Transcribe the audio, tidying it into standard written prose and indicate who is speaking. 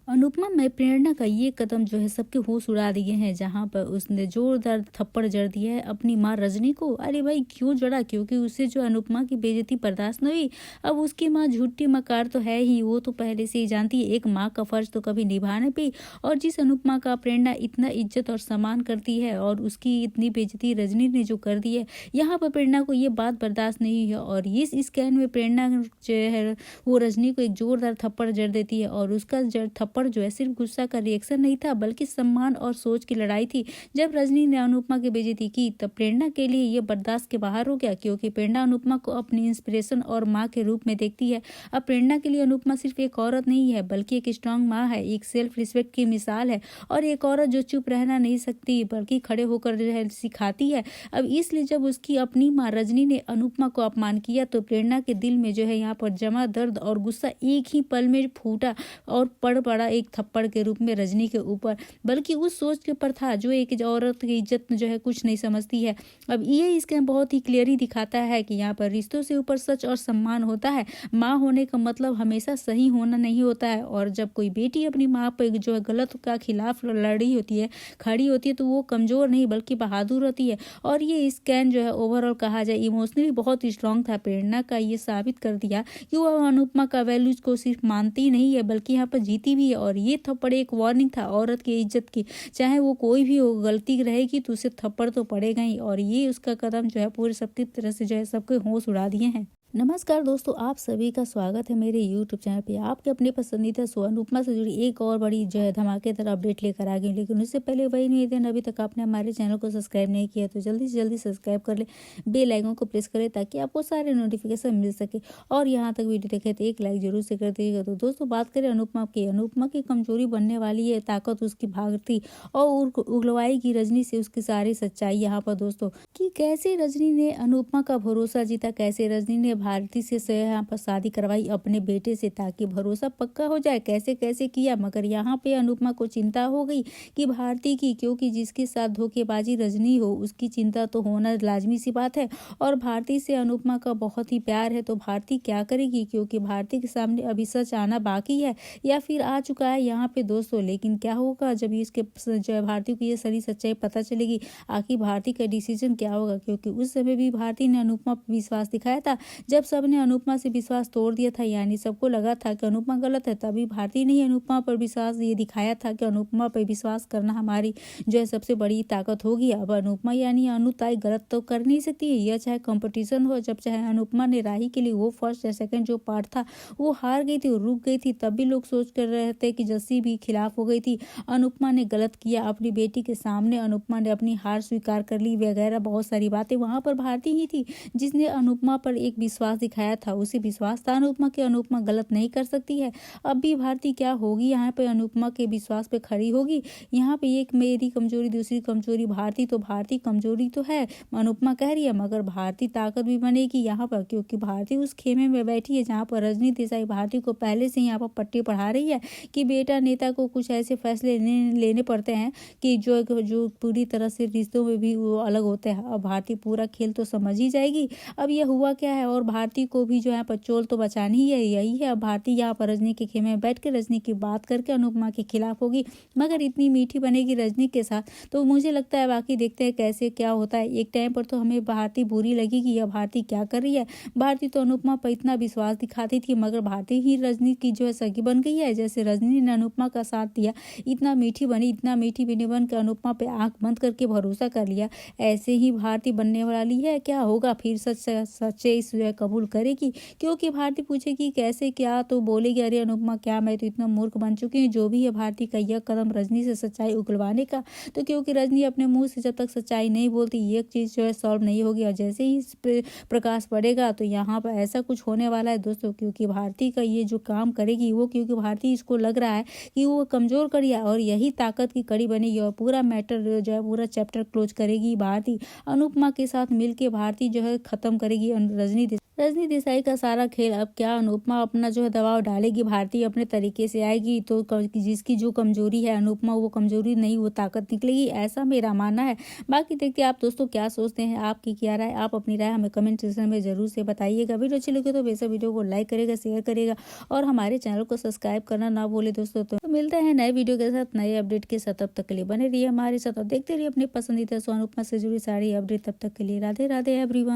Speaker 1: अनुपमा में प्रेरणा का ये कदम जो है सबके होश उड़ा दिए हैं। जहां पर उसने जोरदार थप्पड़ जड़ दिया है अपनी माँ रजनी को। अरे भाई क्यों जड़ा? क्योंकि उसे जो अनुपमा की बेइज्जती बर्दाश्त न हुई। अब उसकी माँ झूठी मकार तो है ही, वो तो पहले से ही जानती है एक माँ का फर्ज तो कभी निभा नहीं पाई। और जिस अनुपमा का प्रेरणा इतना इज्जत और सम्मान करती है और उसकी इतनी बेइज्जती रजनी ने जो कर दी है, यहाँ पर प्रेरणा को ये बात बर्दाश्त नहीं है। और इस स्कैन में प्रेरणा जो है वो रजनी को एक जोरदार थप्पड़ जड़ देती है। और उसका जड़ थप्पड़ जो है सिर्फ गुस्सा का रिएक्शन नहीं था, बल्कि सम्मान और सोच की लड़ाई थी। जब रजनी ने अनुपमा की बेइज्जती की तब प्रेरणा के लिए ये बर्दाश्त के बाहर हो गया, क्योंकि प्रेरणा अनुपमा को अपनी इंस्पिरेशन और माँ के रूप में देखती है। अब प्रेरणा के लिए अनुपमा सिर्फ एक औरत नहीं है, बल्कि एक स्ट्रांग माँ है, एक सेल्फ रिस्पेक्ट की मिसाल है और एक औरत जो चुप रहना नहीं सकती बल्कि खड़े होकर जो है सिखाती है। अब इसलिए जब उसकी अपनी माँ रजनी ने अनुपमा को अपमान किया तो प्रेरणा के दिल में जो है यहाँ पर जमा दर्द और गुस्सा एक ही पल में फूटा और पड़ पड़ा एक थप्पड़ के रूप में रजनी के ऊपर, बल्कि उस सोच के ऊपर था जो एक औरत की इज्जत जो है कुछ नहीं समझती है। अब ये इसके बहुत ही क्लियरली दिखाता है कि यहाँ पर रिश्तों से ऊपर सच और सम्मान होता है। माँ होने का मतलब हमेशा सही होना नहीं होता है। और जब कोई बेटी अपनी माँ पर जो है गलत का खिलाफ लड़ी होती है, खड़ी होती है, तो वो कमजोर नहीं बल्कि बहादुर होती है। और ये स्कैन जो है ओवरऑल कहा जाए इमोशनली बहुत स्ट्रांग था। प्रेरणा का ये साबित कर दिया कि वो अनुपमा का वैल्यूज को सिर्फ मानती नहीं है बल्कि यहाँ पर जीती भी है। और ये थप्पड़ एक वार्निंग था औरत की इज्जत की। चाहे वो कोई भी हो, गलती रहेगी तो उसे थप्पड़ तो पड़ेगा ही। और ये उसका कदम जो है पूरे सबकी तरह से जो है सबके होश उड़ा दिए हैं। नमस्कार दोस्तों, आप सभी का स्वागत है मेरे YouTube चैनल पे। आपके अपने पसंदीदा शो अनुपमा से जुड़ी एक और बड़ी जो है धमाकेदार अपडेट लेकर आ गई। लेकिन उससे पहले वही नहीं देन अभी तक आपने हमारे चैनल को सब्सक्राइब नहीं किया तो जल्दी से जल्दी सब्सक्राइब कर ले, बेल आइकन को प्रेस करें ताकि आपको सारे नोटिफिकेशन मिल सके। और यहाँ तक वीडियो देखे तो एक लाइक जरूर से कर दीजिएगा। तो दोस्तों बात करें अनुपमा की कमजोरी बनने वाली है ताकत उसकी भागती और उगलवाएगी रजनी से उसकी सारी सच्चाई। यहाँ पर दोस्तों कि कैसे रजनी ने अनुपमा का भरोसा जीता, कैसे रजनी ने भारती से यहाँ पर शादी करवाई अपने बेटे से ताकि भरोसा पक्का हो जाए, कैसे कैसे किया। मगर यहाँ पे अनुपमा को चिंता हो गई कि भारती की, क्योंकि जिसके साथ धोखेबाजी रजनी हो उसकी चिंता तो होना लाजमी सी बात है। और भारती से अनुपमा का बहुत ही प्यार है, तो भारती क्या करेगी, क्योंकि भारती के सामने अभी सच आना बाकी है या फिर आ चुका है यहाँ पे दोस्तों। लेकिन क्या होगा जब इसके जो है भारती को ये सारी सच्चाई पता चलेगी, आखिर भारती का डिसीजन क्या होगा। क्योंकि उस समय भी भारती ने अनुपमा पर विश्वास दिखाया था, जब सबने अनुपमा से विश्वास तोड़ दिया था, यानी सबको लगा था कि अनुपमा गलत है, तभी भारती ने अनुपमा पर विश्वास ये दिखाया था कि अनुपमा पर विश्वास करना हमारी जो है सबसे बड़ी ताकत होगी। अब अनुपमा यानी अनुताई गलत तो कर नहीं सकती है, यह चाहे कंपटीशन हो। जब चाहे अनुपमा ने राही के लिए वो फर्स्ट या सेकंड जो पार्ट था वो हार गई थी, रुक गई थी, तब भी लोग सोच कर रहे थे कि जस्सी भी खिलाफ हो गई थी। अनुपमा ने गलत किया अपनी बेटी के सामने, अनुपमा ने अपनी हार स्वीकार कर ली वगैरह बहुत सारी बातें। वहां पर भारती ही थी जिसने अनुपमा पर एक विश्वास दिखाया था, उसे विश्वास था अनुपमा के अनुपमा गलत नहीं कर सकती है। अब भी भारती क्या होगी, यहाँ पे अनुपमा के विश्वास पे खड़ी होगी। यहाँ पे एक मेरी कमजोरी दूसरी कमजोरी भारती, तो भारती कमजोरी तो है अनुपमा कह रही है, मगर भारती ताकत भी बनेगी यहाँ पर, क्योंकि भारती उस खेमे में बैठी है जहाँ पर रजनी देसाई भारती को पहले से यहाँ पर पट्टी पढ़ा रही है कि बेटा नेता को कुछ ऐसे फैसले लेने पड़ते हैं कि जो पूरी तरह से रिश्तों में भी वो अलग होते हैं। अब भारती पूरा खेल तो समझ ही जाएगी अब यह हुआ क्या है। और भारती को भी जो है पचोल तो बचानी ही है, यही है। अब भारती यहाँ पर रजनी के खेमे में बैठ के रजनी की बात करके अनुपमा के खिलाफ होगी, मगर इतनी मीठी बनेगी रजनी के साथ, तो मुझे लगता है बाकी देखते हैं कैसे क्या होता है। एक टाइम पर तो हमें भारती बुरी लगेगी, यह भारती क्या कर रही है। भारती तो अनुपमा पर इतना विश्वास दिखाती थी, मगर भारती ही रजनी की जो है सगी बन गई है। जैसे रजनी ने अनुपमा का साथ दिया, इतना मीठी बनी, इतना मीठी बनी बन के अनुपमा पे आंख बंद करके भरोसा कर लिया, ऐसे ही भारती बनने वाली है। क्या होगा फिर, सच्चे कबूल करेगी, क्योंकि भारती पूछेगी कैसे क्या, तो बोलेगी अरे अनुपमा क्या मैं तो इतना मूर्ख बन चुकी हूँ। जो भी है भारती का यह कदम रजनी से सच्चाई उगलवाने का, तो क्योंकि रजनी अपने मुंह से जब तक सच्चाई नहीं बोलती ये चीज जो है सॉल्व नहीं होगी। और जैसे ही इस पे प्रकाश पड़ेगा तो यहाँ पर ऐसा कुछ होने वाला है दोस्तों, क्योंकि भारती का ये जो काम करेगी वो, क्योंकि भारती इसको लग रहा है कि वो कमजोर कड़ी है और यही ताकत की कड़ी बनेगी और पूरा मैटर जो है पूरा चैप्टर क्लोज करेगी भारती। अनुपमा के साथ मिलके भारती जो है खत्म करेगी रजनी रजनी देसाई का सारा खेल अब क्या, अनुपमा अपना जो है दबाव डालेगी, भारती अपने तरीके से आएगी तो जिसकी जो कमजोरी है अनुपमा, वो कमजोरी नहीं वो ताकत निकलेगी, ऐसा मेरा मानना है। बाकी देखते हैं आप दोस्तों क्या सोचते हैं, आपकी क्या राय, आप अपनी राय हमें कमेंट सेक्शन में जरूर से बताइएगा। वीडियो अच्छी लगे तो बेशक वीडियो को लाइक करेगा, शेयर करेगा और हमारे चैनल को सब्सक्राइब करना ना भूले दोस्तों। तो मिलते हैं नए वीडियो के साथ, नए अपडेट के साथ, तब तक के लिए बने रहिए हमारे साथ और देखते रहिए अपने पसंदीदा अनुपमा से जुड़ी सारी अपडेट। तब तक के लिए राधे राधे एवरीवन।